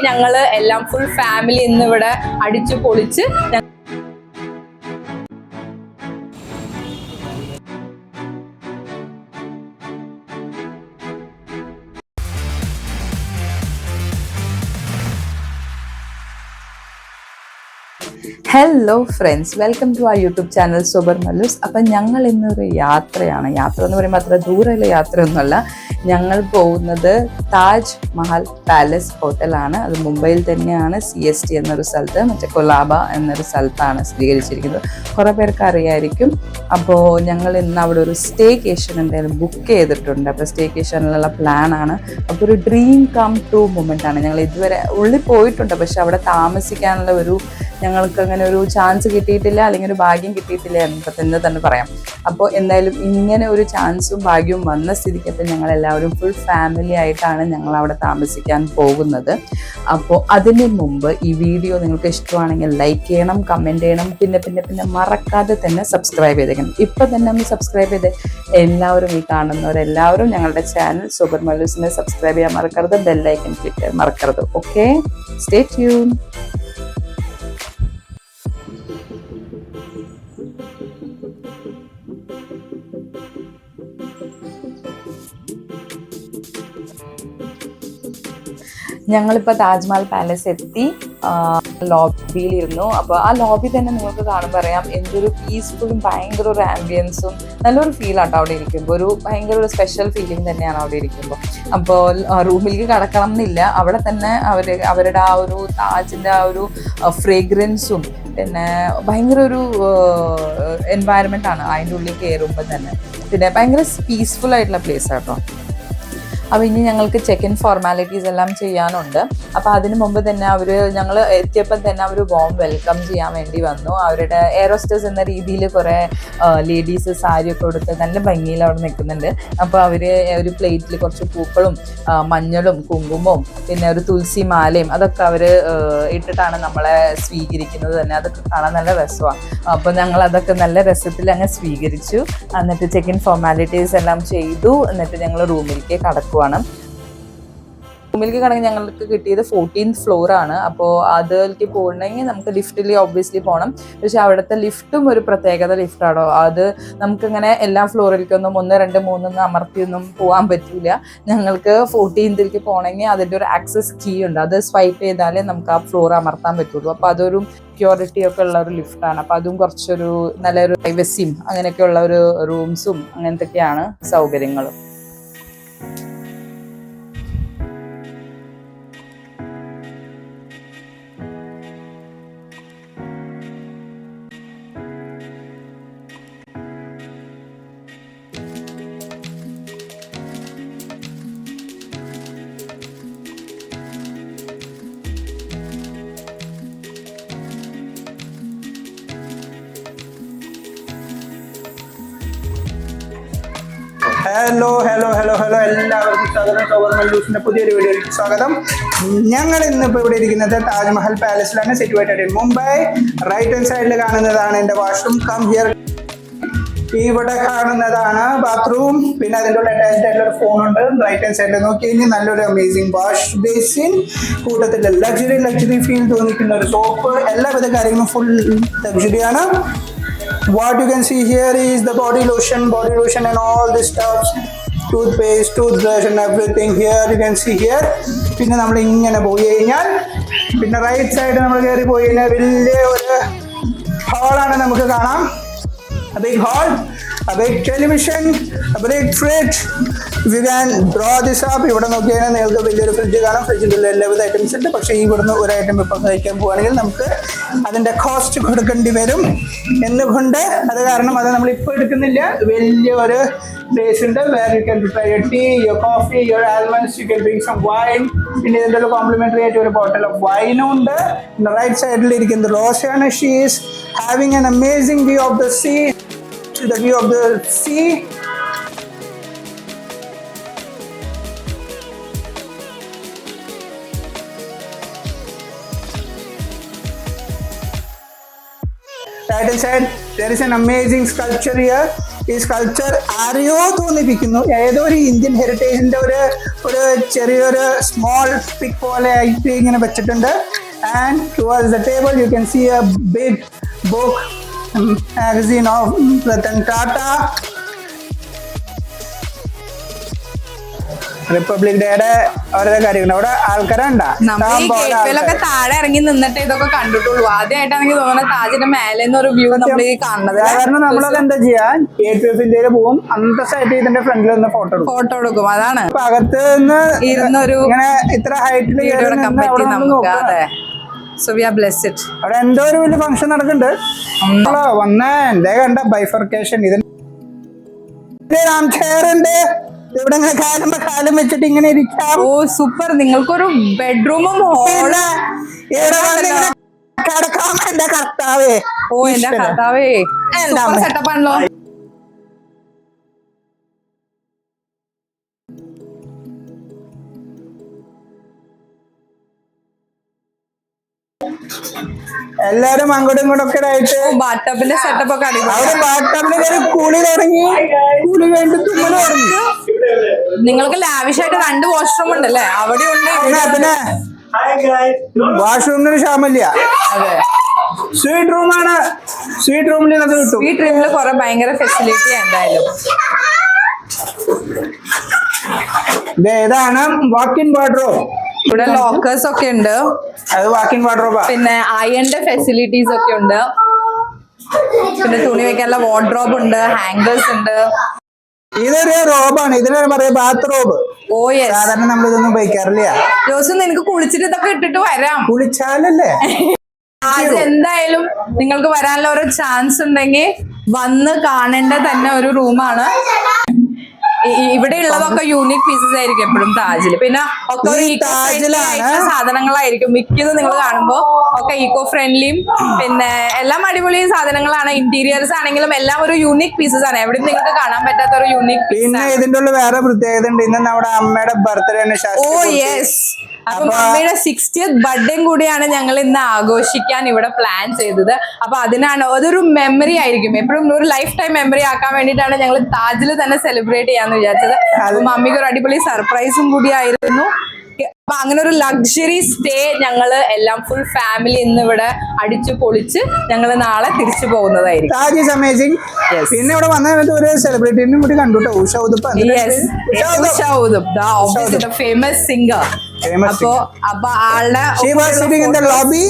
ഞങ്ങള് എല്ലാം full family ഇന്ന് ഇവിടെ അടിച്ചു പൊളിച്ച് hello friends, welcome to our YouTube channel super Mallus. അപ്പം ഞങ്ങൾ ഇന്നൊരു യാത്രയാണ്. യാത്ര എന്ന് പറയുമ്പോൾ അത്ര ദൂരമുള്ള യാത്രയൊന്നുമല്ല. ഞങ്ങൾ പോകുന്നത് താജ് മഹൽ പാലസ് ഹോട്ടലാണ്. അത് മുംബൈയിൽ തന്നെയാണ്, CST എന്നൊരു സ്ഥലത്ത്, മറ്റേ കൊലാബ എന്നൊരു സ്ഥലത്താണ് സ്ഥിരീകരിച്ചിരിക്കുന്നത്. കുറേ പേർക്ക് അറിയായിരിക്കും. അപ്പോൾ ഞങ്ങൾ ഇന്ന് അവിടെ ഒരു സ്റ്റേക്കേഷൻ എന്തായാലും ബുക്ക് ചെയ്തിട്ടുണ്ട്. അപ്പോൾ സ്റ്റേക്കേഷനിലുള്ള പ്ലാനാണ്. അപ്പോൾ ഒരു ഡ്രീം കം ട്രൂ മൊമെൻ്റ് ആണ്. ഞങ്ങൾ ഇതുവരെ ഉള്ളിൽ പോയിട്ടുണ്ട്, പക്ഷെ അവിടെ താമസിക്കാനുള്ള ഞങ്ങൾക്ക് അങ്ങനെ ഒരു ചാൻസ് കിട്ടിയിട്ടില്ല, അല്ലെങ്കിൽ ഒരു ഭാഗ്യം കിട്ടിയിട്ടില്ല എന്ന് തന്നെ പറയാം. അപ്പോൾ എന്തായാലും ഇങ്ങനെ ഒരു ചാൻസും ഭാഗ്യവും വന്ന സ്ഥിതിക്ക് അപ്പം ഞങ്ങളെല്ലാവരും ഫുൾ ഫാമിലി ആയിട്ടാണ് ഞങ്ങൾ അവിടെ താമസിക്കാൻ പോകുന്നത്. അപ്പോൾ അതിന് മുമ്പ് ഈ വീഡിയോ നിങ്ങൾക്ക് ഇഷ്ടമാണെങ്കിൽ ലൈക്ക് ചെയ്യണം, കമൻറ്റ് ചെയ്യണം, പിന്നെ മറക്കാതെ തന്നെ സബ്സ്ക്രൈബ് ചെയ്തേക്കണം. ഇപ്പം തന്നെ ഒന്ന് സബ്സ്ക്രൈബ് ചെയ്ത് എല്ലാവരും, ഈ കാണുന്നവരെല്ലാവരും ഞങ്ങളുടെ ചാനൽ സൂപ്പർ മല്ലൂസിനെ സബ്സ്ക്രൈബ് ചെയ്യാൻ മറക്കരുത്, ബെല്ലൈക്കൻ ക്ലിക്ക് ചെയ്യാൻ മറക്കരുത്. Okay, stay tune. ഞങ്ങളിപ്പോൾ താജ്മഹൽ പാലസ് എത്തി, ലോബിയിലിരുന്നു. അപ്പോൾ ആ ലോബി തന്നെ നിങ്ങൾക്ക് കാണുമ്പോൾ അറിയാം എന്തൊരു പീസ്ഫുള്ളും ഭയങ്കര ഒരു ആംബിയൻസും നല്ലൊരു ഫീലാട്ടോ അവിടെ ഇരിക്കുമ്പോൾ. ഒരു ഭയങ്കര ഒരു സ്പെഷ്യൽ ഫീലിംഗ് തന്നെയാണ് അവിടെ ഇരിക്കുമ്പോൾ. അപ്പോൾ റൂമിലേക്ക് കടക്കണം എന്നില്ല, അവിടെ തന്നെ അവരുടെ ആ ഒരു താജിൻ്റെ ആ ഒരു ഫ്രേഗ്രൻസും പിന്നെ ഭയങ്കര ഒരു എൻവയറമെൻ്റ് ആണ് അതിൻ്റെ ഉള്ളിൽ കയറുമ്പോൾ തന്നെ. പിന്നെ ഭയങ്കര പീസ്ഫുൾ ആയിട്ടുള്ള പ്ലേസ് ആട്ടോ. അപ്പോൾ ഇനി ഞങ്ങൾക്ക് ചെക്ക് ഇൻ ഫോർമാലിറ്റീസ് എല്ലാം ചെയ്യാനുണ്ട്. അപ്പോൾ അതിന് മുമ്പ് തന്നെ ഞങ്ങൾ എത്തിയപ്പോൾ തന്നെ അവർ വോം വെൽക്കം ചെയ്യാൻ വേണ്ടി വന്നു. അവരുടെ എയറോസ്റ്റേഴ്സ് എന്ന രീതിയിൽ കുറേ ലേഡീസ് സാരിയൊക്കെ കൊടുത്ത് നല്ല ഭംഗിയിൽ അവിടെ നിൽക്കുന്നുണ്ട്. അപ്പോൾ അവർ ഒരു പ്ലേറ്റിൽ കുറച്ച് പൂക്കളും മഞ്ഞളും കുങ്കുമവും പിന്നെ ഒരു തുളസി മാലയും അതൊക്കെ അവർ ഇട്ടിട്ടാണ് നമ്മളെ സ്വീകരിക്കുന്നത് തന്നെ. അതൊക്കെ കാണാൻ നല്ല രസമാണ്. അപ്പോൾ ഞങ്ങൾ അതൊക്കെ നല്ല രസത്തിൽ അങ്ങ് സ്വീകരിച്ചു. എന്നിട്ട് ചെക്ക് ഇൻ ഫോർമാലിറ്റീസ് എല്ലാം ചെയ്തു. എന്നിട്ട് ഞങ്ങൾ റൂമിലേക്ക് കടക്കുക. റൂമിലേക്ക് കടങ്ങി ഞങ്ങൾക്ക് കിട്ടിയത് 14th floor ആണ്. അപ്പോൾ അതിലേക്ക് പോകണമെങ്കിൽ നമുക്ക് ലിഫ്റ്റിൽ ഒബ്വിയസ്ലി പോകണം. പക്ഷെ അവിടുത്തെ ലിഫ്റ്റും ഒരു പ്രത്യേകത ലിഫ്റ്റാണോ, അത് നമുക്കിങ്ങനെ എല്ലാ ഫ്ലോറിലേക്കൊന്നും 1, 2, 3 അമർത്തിയൊന്നും പോകാൻ പറ്റില്ല. ഞങ്ങൾക്ക് 14th പോകണമെങ്കിൽ അതിൻ്റെ ഒരു ആക്സസ് കീ ഉണ്ട്, അത് സ്വൈപ്പ് ചെയ്താലേ നമുക്ക് ആ ഫ്ലോർ അമർത്താൻ പറ്റുള്ളൂ. അപ്പോൾ അതൊരു സെക്യൂരിറ്റി ഒക്കെ ഉള്ള ഒരു ലിഫ്റ്റാണ്. അപ്പോൾ അതും കുറച്ചൊരു നല്ലൊരു പ്രൈവസിയും അങ്ങനെയൊക്കെയുള്ള ഒരു റൂംസും അങ്ങനത്തെയൊക്കെയാണ് സൗകര്യങ്ങളും. ഹലോ എല്ലാവർക്കും സ്വാഗതം. സൂപ്പർ മല്ലൂസിന്റെ പുതിയൊരു വീഡിയോയിലേക്ക് സ്വാഗതം. ഞങ്ങൾ ഇന്നിപ്പോൾ ഇവിടെ ഇരിക്കുന്നത് താജ്മഹൽ പാലസിലാണ്, situated in Mumbai. Right hand സൈഡിൽ കാണുന്നതാണ് എൻ്റെ വാഷ്റൂം. Come here. ഇവിടെ കാണുന്നതാണ് ബാത്റൂം. പിന്നെ അതിൻ്റെ ഉള്ള അറ്റാച്ച്ഡ് ആയിട്ടുള്ള ഒരു ഫോണുണ്ട്. റൈറ്റ് ഹാൻഡ് സൈഡിൽ നോക്കി കഴിഞ്ഞാൽ നല്ലൊരു അമേസിംഗ് വാഷ് ബേസിൻ, കൂട്ടത്തിൽ ലക്ഷറി ഫീൽ തോന്നിക്കുന്ന ഒരു സോപ്പ്, എല്ലാവിധ കാര്യങ്ങളും full ലക്ഷറിയാണ്. What you can see here is the body lotion and all this stuff, toothpaste, toothbrush and everything here you can see here. പിന്നെ നമ്മൾ ഇങ്ങനെ പോയി കഴിഞ്ഞാൽ പിന്നെ റൈറ്റ് സൈഡ് നമ്മൾ കയറി പോയി കഴിഞ്ഞാൽ വലിയ ഒരു ഹാളാണ് നമുക്ക് കാണാം. A big hall, a big television, a big fridge. If you can draw this up, ഇവിടെ നോക്കിയാൽ നിങ്ങൾക്ക് വലിയൊരു ഫ്രിഡ്ജ് കാണാം. ഫ്രിഡ്ജിൻ്റെ ഉള്ള എല്ലാവിധ ഐറ്റംസ് ഉണ്ട്. പക്ഷേ ഇവിടുന്ന് ഒരു ഐറ്റം ഇപ്പം കഴിക്കാൻ പോവുകയാണെങ്കിൽ നമുക്ക് അതിൻ്റെ കോസ്റ്റ് കൊടുക്കേണ്ടി വരും. എന്തുകൊണ്ട്? അത് കാരണം അത് നമ്മൾ ഇപ്പോൾ എടുക്കുന്നില്ല. വലിയൊരു place ഉണ്ട് where you can prepare your tea, your coffee, your almonds, you can drink some wine. പിന്നെ ഇതിൻ്റെ ഒരു കോംപ്ലിമെൻ്ററി ആയിട്ട് ഒരു ബോട്ടിൽ ഓഫ് വൈനും ഉണ്ട്. പിന്നെ റൈറ്റ് സൈഡിൽ ഇരിക്കുന്നത് റോഷാണ്. She is having an amazing view of the sea. The view of the sea. Right inside there is an amazing sculpture here. ഈ സ്കൾപ്ചർ ആരെയോ തോന്നിപ്പിക്കുന്നു, ഏതോ ഒരു ഇന്ത്യൻ ഹെറിറ്റേജിന്റെ ഒരു ഒരു ചെറിയൊരു സ്മോൾ പിക് പോലെ ആയിട്ട് ഇങ്ങനെ വെച്ചിട്ടുണ്ട്. And towards the table you can see a big book magazine of Ratan Tata. Republic ഡേയുടെ ഓരോ കാര്യങ്ങളുണ്ട്. അവിടെ ആൾക്കാരുണ്ടാ നമ്മൾ ഈ ഗേറ്റ്വേയിലൊക്കെ താഴെ ഇറങ്ങി നിന്നിട്ട് ഇതൊക്കെ കണ്ടിട്ടുള്ളൂ. ആദ്യമായിട്ടാണ് എനിക്ക് തോന്നുന്നത് താജിന്റെ മേലെ ഒരു വ്യൂ നമ്മൾ ഈ കാണുന്നത്. കാരണം നമ്മളൊക്കെ എന്താ ചെയ്യാ ഗേറ്റ് വേ ഓഫ് ഇന്ത്യയിൽ പോകും, അന്നത്തെ സൈറ്റ് ഇതിന്റെ ഫ്രണ്ടിൽ നിന്ന് ഫോട്ടോ എടുക്കും. അതാണ് അപ്പൊ അകത്ത് നിന്ന് ഇരുന്നൊരു ഇങ്ങനെ ഇത്ര ഹൈറ്റിൽ പറ്റി നമുക്ക്. അതെ, സോ വി ആർ ബ്ലെസ്ഡ്. അവിടെ എന്തോ ഒരു വലിയ ഫംഗ്ഷൻ നടക്കുന്നുണ്ട്. വന്ന എന്തേ കണ്ട ബൈഫർക്കേഷൻ. ഇതിന് ചെയറുണ്ട്, ഇവിടെ ഇങ്ങനെ കാലം വെച്ചിട്ട് ഇങ്ങനെ ഇരിക്കാം. ഓ സൂപ്പർ. നിങ്ങൾക്കൊരു ബെഡ്റൂമും ഹോള് കിടക്കാം. എന്റെ കർത്താവേ, ഓ എന്റെ കർത്താവേ, സെറ്റപ്പ് ആണല്ലോ. എല്ലാരും അങ്ങോട്ടും ഇങ്ങോട്ടും ഒക്കെ ആയിട്ട് ബാത്ടബിന്റെ സെറ്റപ്പ് ഒക്കെ അവിടെ ബാത്ടബിൽ കുളി തുടങ്ങി. കുളി കഴിഞ്ഞ് തുമ്മല് തുടങ്ങി. നിങ്ങൾക്ക് ലാവിഷായിട്ട് 2 വാഷ്റൂം ഉണ്ടല്ലേ? അവിടെ ഉണ്ട്. പിന്നെ വാഷ്റൂമിന് ക്ഷാമില്ല. അതെ, സ്വീറ്റ് റൂമാണ്. സ്വീറ്റ് റൂമിൽ അത് കിട്ടും. സ്വീറ്റ് റൂമിൽ കുറെ ഭയങ്കര ഫെസിലിറ്റി എന്തായാലും. ഇതാണ് വാക്കിൻ വാർഡ്രോബ്. ഇവിടെ ലോക്കേഴ്സ് ഒക്കെ ഉണ്ട്. അത് വാക്കിൻ വാർഡ്രോബാ. പിന്നെ അയണിന്റെ ഫെസിലിറ്റീസ് ഒക്കെ ഉണ്ട്. പിന്നെ തുണി വെക്കാനുള്ള വാർഡ്രോബ് ഉണ്ട്, ഹാങ്കേഴ്സ് ഉണ്ട്. ഇതൊരു റോബാണ്. ഇതിനെ പറയാ ബാത്ത് റോബ്. ഓ യെസ്. സാധാരണ നമ്മൾ ഇതൊന്നും ഉപയോഗിക്കാറില്ല. ദിവസം നിനക്ക് കുളിച്ചിട്ട് ഇതൊക്കെ ഇട്ടിട്ട് വരാം. കുളിച്ചാലല്ലേ? അത് എന്തായാലും നിങ്ങൾക്ക് വരാനുള്ള ഒരു ചാൻസ് ഉണ്ടെങ്കിൽ വന്ന് കാണേണ്ട തന്നെ ഒരു റൂമാണ്. ഇവിടെ ഉള്ളതൊക്കെ യൂണിക് പീസസ് ആയിരിക്കും എപ്പോഴും താജില്. പിന്നെ ഒക്കെ ഒരു ഈക്കോ ഫ്രണ്ട്ലി ആയിട്ടുള്ള സാധനങ്ങളായിരിക്കും മിക്കതും. നിങ്ങൾ കാണുമ്പോ ഒക്കെ ഈക്കോ ഫ്രണ്ട്ലിയും പിന്നെ എല്ലാം അടിപൊളി സാധനങ്ങളാണ്. ഇന്റീരിയേഴ്സ് ആണെങ്കിലും എല്ലാം ഒരു യൂണിക് പീസസ് ആണ്. എവിടെയും നിങ്ങൾക്ക് കാണാൻ പറ്റാത്ത ഒരു യൂണിക് പീസ്. പിന്നെ ഇതിന്റെ ഉള്ള വേറെ പ്രത്യേകത ഉണ്ട്. ഇന്ന് നമ്മുടെ അമ്മയുടെ ബർത്ത്ഡേ ആണ്. Oh yes. അപ്പൊ മമ്മിയുടെ 60th ബർത്ത്ഡേ കൂടിയാണ് ഞങ്ങൾ ഇന്ന് ആഘോഷിക്കാൻ ഇവിടെ പ്ലാൻ ചെയ്തത്. അപ്പൊ അതിനാണ് അതൊരു മെമ്മറി ആയിരിക്കും. എപ്പോഴും ഒരു ലൈഫ് ടൈം മെമ്മറി ആക്കാൻ വേണ്ടിയിട്ടാണ് ഞങ്ങൾ താജിൽ തന്നെ സെലിബ്രേറ്റ് ചെയ്യാന്ന് വിചാരിച്ചത്. അപ്പൊ മമ്മിക്ക് ഒരു അടിപൊളി സർപ്രൈസും കൂടി ആയിരുന്നു. അപ്പൊ അങ്ങനെ ഒരു ലക്ഷറി സ്റ്റേ ഞങ്ങള് എല്ലാം ഫുൾ ഫാമിലി ഇന്ന് ഇവിടെ അടിച്ചു പൊളിച്ച് ഞങ്ങൾ നാളെ തിരിച്ചു പോകുന്നതായിരിക്കും. Taj is amazing. പിന്നെ ഇവിടെ വന്ന ഒരു സെലിബ്രിറ്റിനെ കൂടി കണ്ടുട്ടോ. ഉഷ ഉദുപ്പ്. Famous singer. അപ്പൊ ആളുടെ lobby.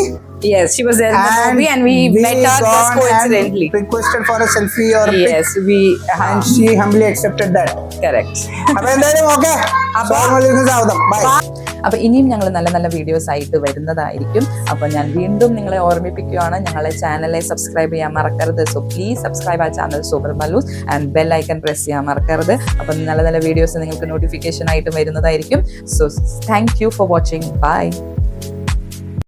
Yes, she was there in the lobby and we met her just coincidentally. Requested for a selfie or yes, and she humbly accepted that. Correct. അപ്പോൾ എന്തായാലും ഓക്കേ. Bye. അപ്പോൾ ഇനിയും ഞങ്ങൾ നല്ല നല്ല വീഡിയോസ് ആയിട്ട് വരുന്നതായിരിക്കും. അപ്പോൾ ഞാൻ വീണ്ടും നിങ്ങളെ ഓർമ്മിപ്പിക്കുകയാണ്, ഞങ്ങളെ ചാനലെ സബ്സ്ക്രൈബ് ചെയ്യാൻ മറക്കരുത്. സോ പ്ലീസ് സബ്സ്ക്രൈബ് ആ channel sober Mallus and bell icon press ചെയ്യാൻ മറക്കരുത്. അപ്പം നല്ല നല്ല വീഡിയോസ് നിങ്ങൾക്ക് നോട്ടിഫിക്കേഷൻ ആയിട്ട് വരുന്നതായിരിക്കും. So thank you for watching. By.